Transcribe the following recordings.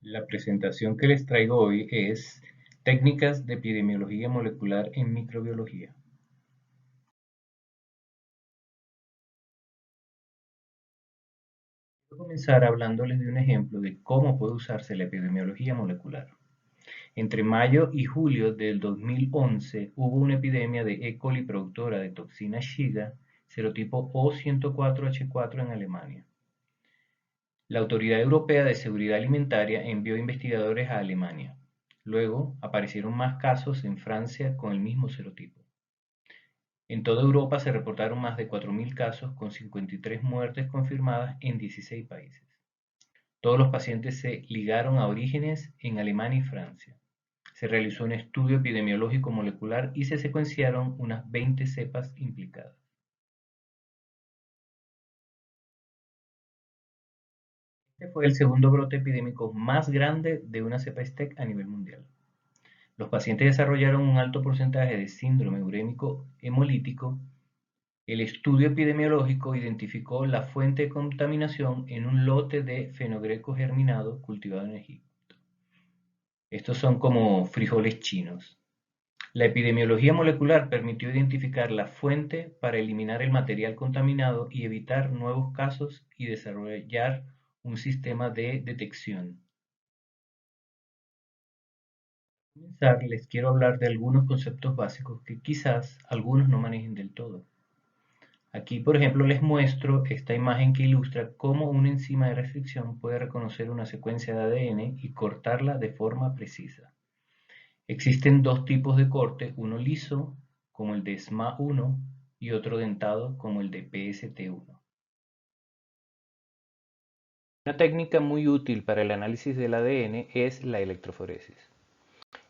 La presentación que les traigo hoy es Técnicas de epidemiología molecular en microbiología. Quiero comenzar hablándoles de un ejemplo de cómo puede usarse la epidemiología molecular. Entre mayo y julio del 2011 hubo una epidemia de E. coli productora de toxina Shiga, serotipo O104H4 en Alemania. La Autoridad Europea de Seguridad Alimentaria envió investigadores a Alemania. Luego aparecieron más casos en Francia con el mismo serotipo. En toda Europa se reportaron más de 4.000 casos con 53 muertes confirmadas en 16 países. Todos los pacientes se ligaron a orígenes en Alemania y Francia. Se realizó un estudio epidemiológico molecular y se secuenciaron unas 20 cepas implicadas. Este fue el segundo brote epidémico más grande de una cepa STEC a nivel mundial. Los pacientes desarrollaron un alto porcentaje de síndrome urémico hemolítico. El estudio epidemiológico identificó la fuente de contaminación en un lote de fenogreco germinado cultivado en Egipto. Estos son como frijoles chinos. La epidemiología molecular permitió identificar la fuente para eliminar el material contaminado y evitar nuevos casos y desarrollar un sistema de detección. Para comenzar, les quiero hablar de algunos conceptos básicos que quizás algunos no manejen del todo. Aquí, por ejemplo, les muestro esta imagen que ilustra cómo una enzima de restricción puede reconocer una secuencia de ADN y cortarla de forma precisa. Existen dos tipos de corte, uno liso, como el de SMA1, y otro dentado, como el de PST1. Una técnica muy útil para el análisis del ADN es la electroforesis.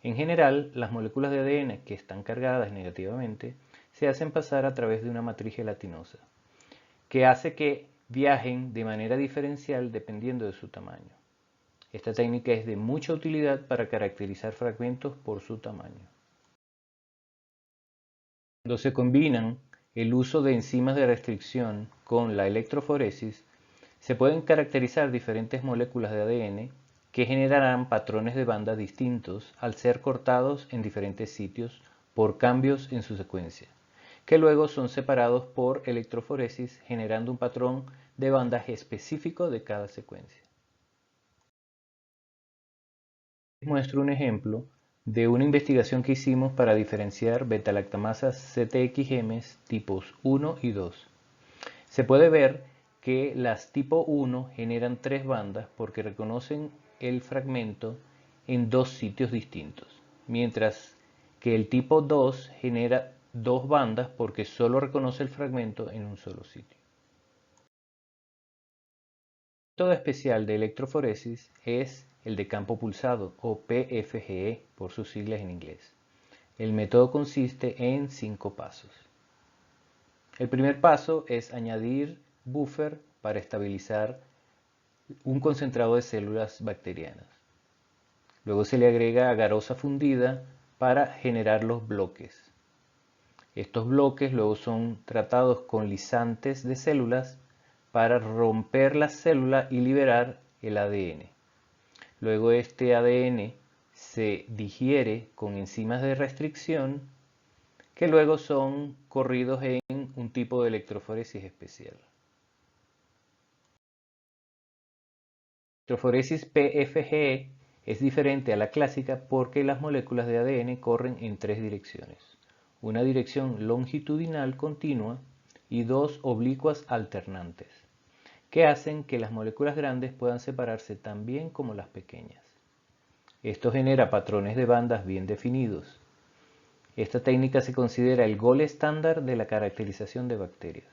En general, las moléculas de ADN que están cargadas negativamente se hacen pasar a través de una matriz gelatinosa, que hace que viajen de manera diferencial dependiendo de su tamaño. Esta técnica es de mucha utilidad para caracterizar fragmentos por su tamaño. Cuando se combinan el uso de enzimas de restricción con la electroforesis, se pueden caracterizar diferentes moléculas de ADN que generarán patrones de banda distintos al ser cortados en diferentes sitios por cambios en su secuencia, que luego son separados por electroforesis generando un patrón de bandas específico de cada secuencia. Les muestro un ejemplo de una investigación que hicimos para diferenciar beta-lactamasas CTX-genes tipos 1 y 2. Se puede ver que las tipo 1 generan tres bandas porque reconocen el fragmento en dos sitios distintos, mientras que el tipo 2 genera dos bandas porque solo reconoce el fragmento en un solo sitio. El método especial de electroforesis es el de campo pulsado o PFGE por sus siglas en inglés. El método consiste en 5 pasos. El primer paso es añadir buffer para estabilizar un concentrado de células bacterianas. Luego se le agrega agarosa fundida para generar los bloques. Estos bloques luego son tratados con lisantes de células para romper la célula y liberar el ADN. Luego este ADN se digiere con enzimas de restricción que luego son corridos en un tipo de electroforesis especial. La electroforesis PFGE es diferente a la clásica porque las moléculas de ADN corren en tres direcciones. Una dirección longitudinal continua y dos oblicuas alternantes, que hacen que las moléculas grandes puedan separarse tan bien como las pequeñas. Esto genera patrones de bandas bien definidos. Esta técnica se considera el gold estándar de la caracterización de bacterias,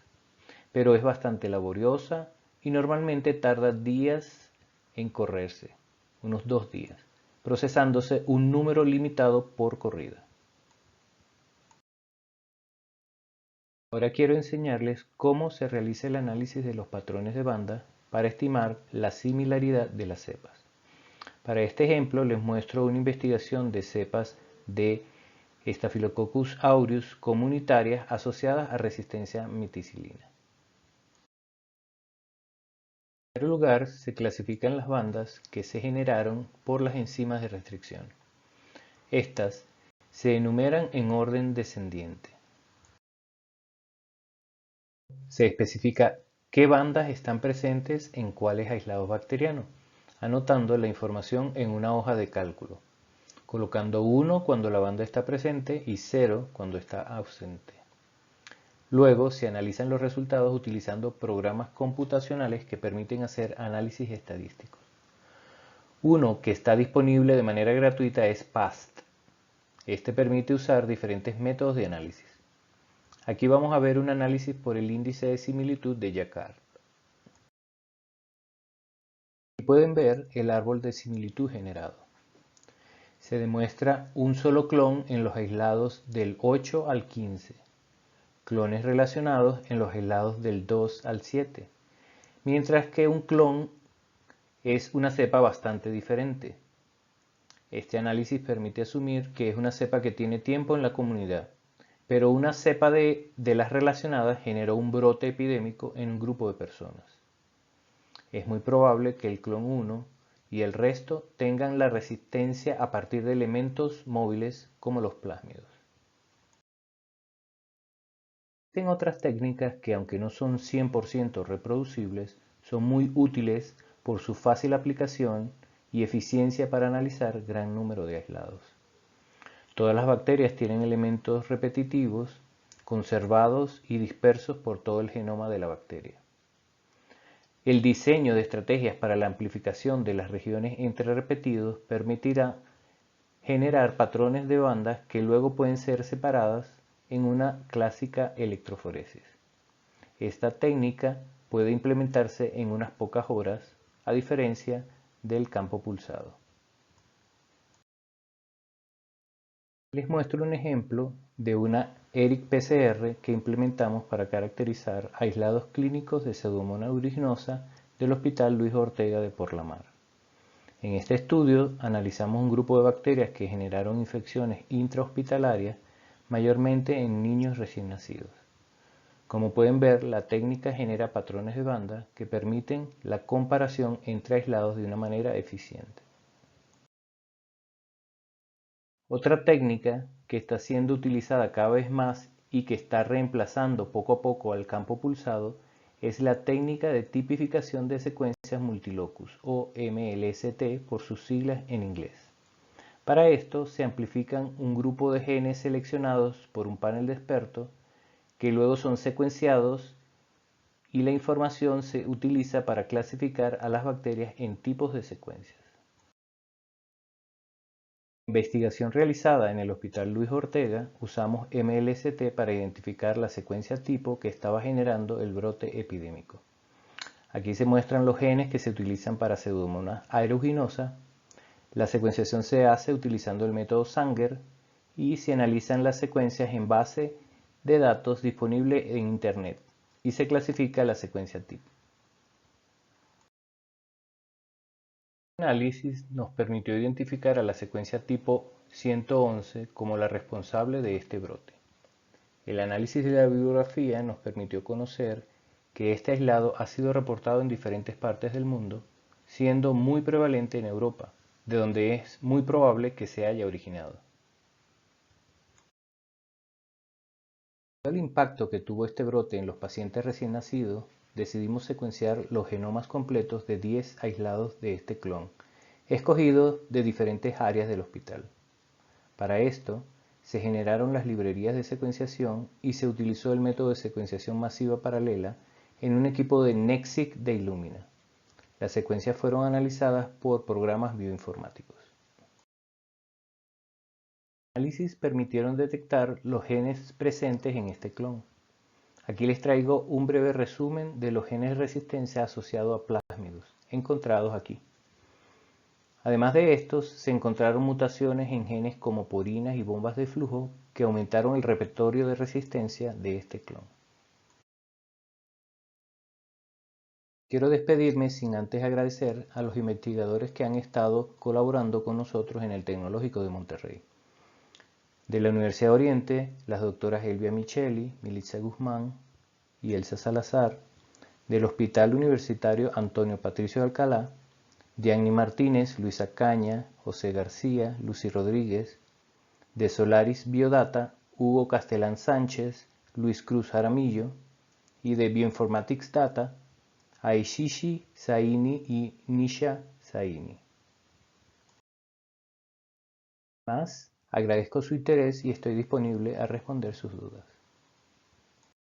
pero es bastante laboriosa y normalmente tarda días en correrse, unos 2 días, procesándose un número limitado por corrida. Ahora quiero enseñarles cómo se realiza el análisis de los patrones de banda para estimar la similaridad de las cepas. Para este ejemplo les muestro una investigación de cepas de Staphylococcus aureus comunitarias asociadas a resistencia a meticilina. En primer lugar, se clasifican las bandas que se generaron por las enzimas de restricción. Estas se enumeran en orden descendiente. Se especifica qué bandas están presentes en cuáles aislados bacterianos, anotando la información en una hoja de cálculo, colocando 1 cuando la banda está presente y 0 cuando está ausente. Luego se analizan los resultados utilizando programas computacionales que permiten hacer análisis estadísticos. Uno que está disponible de manera gratuita es PAST. Este permite usar diferentes métodos de análisis. Aquí vamos a ver un análisis por el índice de similitud de Jacquard. Aquí pueden ver el árbol de similitud generado. Se demuestra un solo clon en los aislados del 8 al 15, clones relacionados en los aislados del 2 al 7, mientras que un clon es una cepa bastante diferente. Este análisis permite asumir que es una cepa que tiene tiempo en la comunidad, pero una cepa de las relacionadas generó un brote epidémico en un grupo de personas. Es muy probable que el clon 1 y el resto tengan la resistencia a partir de elementos móviles como los plásmidos. Existen otras técnicas que, aunque no son 100% reproducibles, son muy útiles por su fácil aplicación y eficiencia para analizar gran número de aislados. Todas las bacterias tienen elementos repetitivos, conservados y dispersos por todo el genoma de la bacteria. El diseño de estrategias para la amplificación de las regiones entre repetidos permitirá generar patrones de bandas que luego pueden ser separadas en una clásica electroforesis. Esta técnica puede implementarse en unas pocas horas, a diferencia del campo pulsado. Les muestro un ejemplo de una ERIC-PCR que implementamos para caracterizar aislados clínicos de Pseudomonas aeruginosa del Hospital Luis Ortega de Porlamar. En este estudio analizamos un grupo de bacterias que generaron infecciones intrahospitalarias, mayormente en niños recién nacidos. Como pueden ver, la técnica genera patrones de banda que permiten la comparación entre aislados de una manera eficiente. Otra técnica que está siendo utilizada cada vez más y que está reemplazando poco a poco al campo pulsado es la técnica de tipificación de secuencias multilocus, o MLST por sus siglas en inglés. Para esto se amplifican un grupo de genes seleccionados por un panel de expertos que luego son secuenciados y la información se utiliza para clasificar a las bacterias en tipos de secuencias. Investigación realizada en el Hospital Luis Ortega, usamos MLST para identificar la secuencia tipo que estaba generando el brote epidémico. Aquí se muestran los genes que se utilizan para Pseudomonas aeruginosa. La secuenciación se hace utilizando el método Sanger y se analizan las secuencias en base de datos disponible en Internet y se clasifica la secuencia tipo. El análisis nos permitió identificar a la secuencia tipo 111 como la responsable de este brote. El análisis de la bibliografía nos permitió conocer que este aislado ha sido reportado en diferentes partes del mundo, siendo muy prevalente en Europa, de donde es muy probable que se haya originado. Dado el impacto que tuvo este brote en los pacientes recién nacidos, decidimos secuenciar los genomas completos de 10 aislados de este clon, escogidos de diferentes áreas del hospital. Para esto, se generaron las librerías de secuenciación y se utilizó el método de secuenciación masiva paralela en un equipo de NextSeq de Illumina. Las secuencias fueron analizadas por programas bioinformáticos. Los análisis permitieron detectar los genes presentes en este clon. Aquí les traigo un breve resumen de los genes de resistencia asociados a plásmidos, encontrados aquí. Además de estos, se encontraron mutaciones en genes como porinas y bombas de flujo que aumentaron el repertorio de resistencia de este clon. Quiero despedirme sin antes agradecer a los investigadores que han estado colaborando con nosotros en el Tecnológico de Monterrey. De la Universidad de Oriente, las doctoras Elvia Micheli, Militza Guzmán y Elsa Salazar. Del Hospital Universitario Antonio Patricio de Alcalá, Dianni Martínez, Luisa Caña, José García, Lucy Rodríguez. De Solaris Biodata, Hugo Castellán Sánchez, Luis Cruz Jaramillo. Y de Bioinformatics Data, Aishishi Zaini y Nisha Zaini. Más, agradezco su interés y estoy disponible a responder sus dudas.